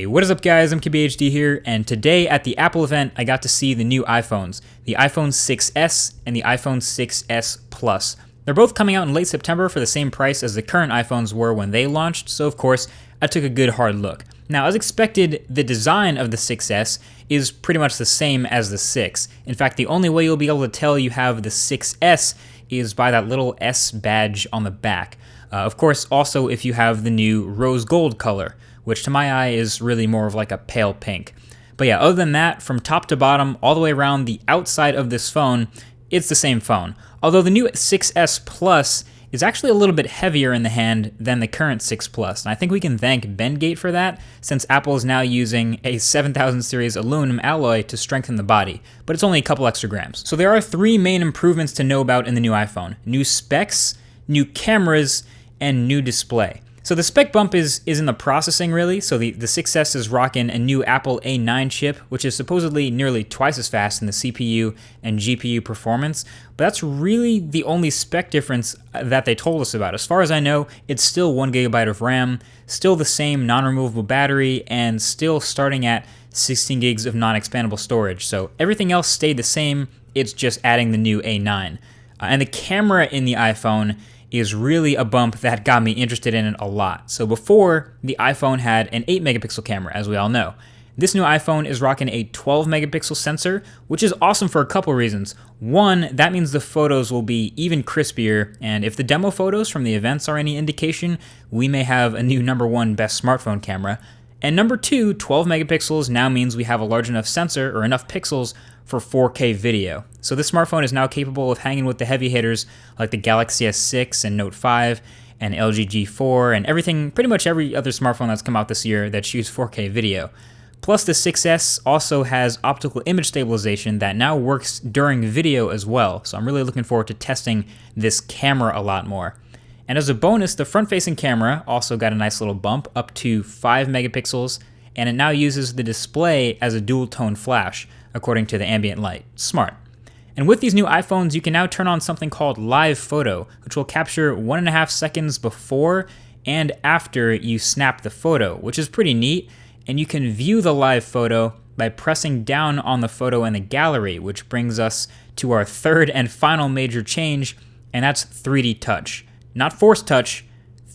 Hey, what is up guys, I'm KBHD here, and today at the Apple event, I got to see the new iPhones, the iPhone 6s and the iPhone 6s Plus. They're both coming out in late September for the same price as the current iPhones were when they launched, so of course, I took a good hard look. Now, as expected, the design of the 6s is pretty much the same as the 6. In fact, the only way you'll be able to tell you have the 6s is by that little S badge on the back. Of course, also if you have the new rose gold color, which to my eye is really more of like a pale pink. But yeah, other than that, from top to bottom, all the way around the outside of this phone, it's the same phone. Although the new 6s Plus is actually a little bit heavier in the hand than the current 6 Plus, and I think we can thank Bendgate for that, since Apple is now using a 7000 series aluminum alloy to strengthen the body, but it's only a couple extra grams. So there are three main improvements to know about in the new iPhone: new specs, new cameras, and new display. So the spec bump is in the processing really. So the 6s is rocking a new Apple A9 chip, which is supposedly nearly twice as fast in the CPU and GPU performance, but that's really the only spec difference that they told us about. As far as I know, it's still 1GB of RAM, still the same non-removable battery, and still starting at 16 gigs of non-expandable storage. So everything else stayed the same, it's just adding the new A9. And the camera in the iPhone is really a bump that got me interested in it a lot. So before, the iPhone had an 8 megapixel camera, as we all know. This new iPhone is rocking a 12 megapixel sensor, which is awesome for a couple reasons. One, that means the photos will be even crispier, and if the demo photos from the events are any indication, we may have a new #1 best smartphone camera. And number two, 12 megapixels now means we have a large enough sensor, or enough pixels, for 4K video. So this smartphone is now capable of hanging with the heavy hitters like the Galaxy S6 and Note 5 and LG G4 and pretty much every other smartphone that's come out this year that shoots 4K video. Plus the 6s also has optical image stabilization that now works during video as well. So I'm really looking forward to testing this camera a lot more. And as a bonus, the front-facing camera also got a nice little bump up to 5 megapixels, and it now uses the display as a dual-tone flash, according to the ambient light. Smart. And with these new iPhones, you can now turn on something called Live Photo, which will capture 1.5 seconds before and after you snap the photo, which is pretty neat. And you can view the live photo by pressing down on the photo in the gallery, which brings us to our third and final major change, and that's 3D touch. Not Force Touch,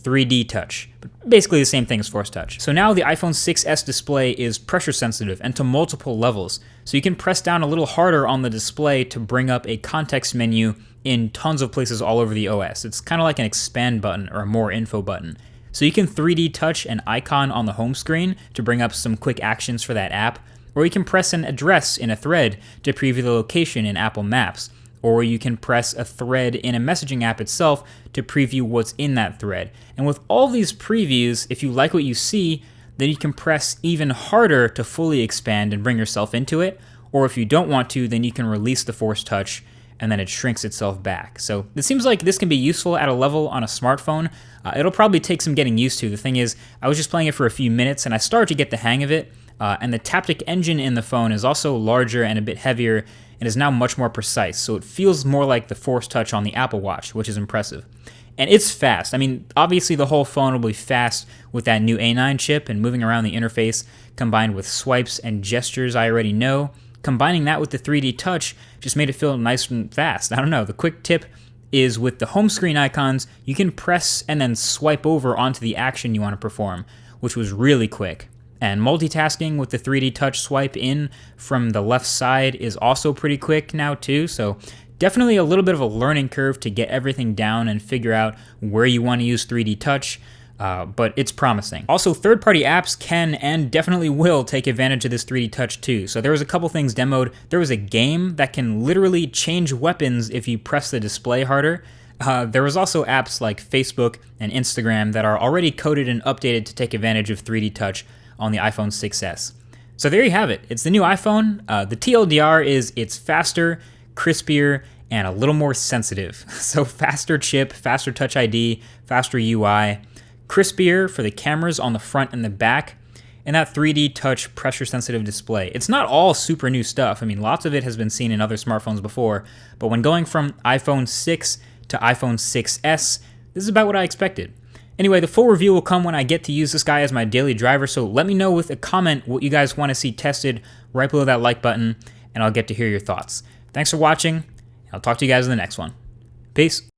3D touch. But basically the same thing as Force Touch. So now the iPhone 6s display is pressure sensitive and to multiple levels. So you can press down a little harder on the display to bring up a context menu in tons of places all over the OS. It's kind of like an expand button or a more info button. So you can 3D touch an icon on the home screen to bring up some quick actions for that app, or you can press an address in a thread to preview the location in Apple Maps. Or you can press a thread in a messaging app itself to preview what's in that thread. And with all these previews, if you like what you see, then you can press even harder to fully expand and bring yourself into it. Or if you don't want to, then you can release the Force Touch and then it shrinks itself back. So it seems like this can be useful at a level on a smartphone. It'll probably take some getting used to. The thing is, I was just playing it for a few minutes and I started to get the hang of it. And the Taptic Engine in the phone is also larger and a bit heavier and is now much more precise, so it feels more like the Force Touch on the Apple Watch, which is impressive. And it's fast. I mean, obviously the whole phone will be fast with that new A9 chip and moving around the interface, combined with swipes and gestures I already know. Combining that with the 3D touch just made it feel nice and fast. I don't know, the quick tip is with the home screen icons, you can press and then swipe over onto the action you want to perform, which was really quick. And multitasking with the 3D touch swipe in from the left side is also pretty quick now too, so definitely a little bit of a learning curve to get everything down and figure out where you want to use 3D touch, but it's promising. Also, third-party apps can and definitely will take advantage of this 3D touch too. So there was a couple things demoed. There was a game that can literally change weapons if you press the display harder. There was also apps like Facebook and Instagram that are already coded and updated to take advantage of 3D touch on the iPhone 6s. So there you have it. It's the new iPhone. The TLDR is it's faster, crispier, and a little more sensitive. So faster chip, faster Touch ID, faster UI, crispier for the cameras on the front and the back, and that 3D touch pressure sensitive display. It's not all super new stuff. I mean, lots of it has been seen in other smartphones before, but when going from iPhone 6 to iPhone 6s, this is about what I expected. Anyway, the full review will come when I get to use this guy as my daily driver, so let me know with a comment what you guys want to see tested right below that like button, and I'll get to hear your thoughts. Thanks for watching. I'll talk to you guys in the next one. Peace.